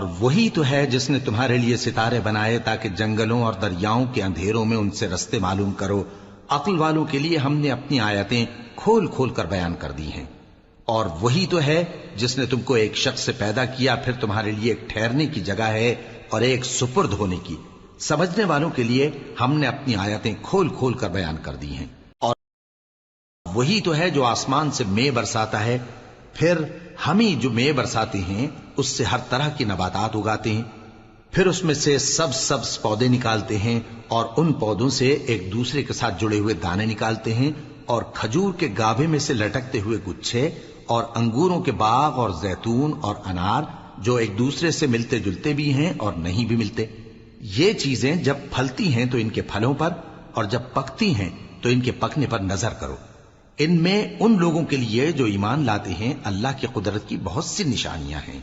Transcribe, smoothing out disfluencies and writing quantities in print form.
اور وہی تو ہے جس نے تمہارے لیے ستارے بنائے تاکہ جنگلوں اور دریاؤں کے اندھیروں میں ان سے رستے معلوم کرو. عقل والوں کے لیے ہم نے اپنی آیتیں کھول کھول کر بیان کر دی ہیں. اور وہی تو ہے جس نے تم کو ایک شخص سے پیدا کیا، پھر تمہارے لیے ایک ٹھہرنے کی جگہ ہے اور ایک سپرد ہونے کی. سمجھنے والوں کے لیے ہم نے اپنی آیتیں کھول کھول کر بیان کر دی ہیں. اور وہی تو ہے جو آسمان سے مے برساتا ہے، پھر ہم ہی جو مے برساتے ہیں اس سے ہر طرح کی نباتات اگاتے ہیں، پھر اس میں سے سبز پودے نکالتے ہیں اور ان پودوں سے ایک دوسرے کے ساتھ جڑے ہوئے دانے نکالتے ہیں، اور کھجور کے گابھے میں سے لٹکتے ہوئے گچھے، اور انگوروں کے باغ اور زیتون اور انار جو ایک دوسرے سے ملتے جلتے بھی ہیں اور نہیں بھی ملتے. یہ چیزیں جب پھلتی ہیں تو ان کے پھلوں پر، اور جب پکتی ہیں تو ان کے پکنے پر نظر کرو. ان میں ان لوگوں کے لیے جو ایمان لاتے ہیں اللہ کی قدرت کی بہت سی نشانیاں ہیں.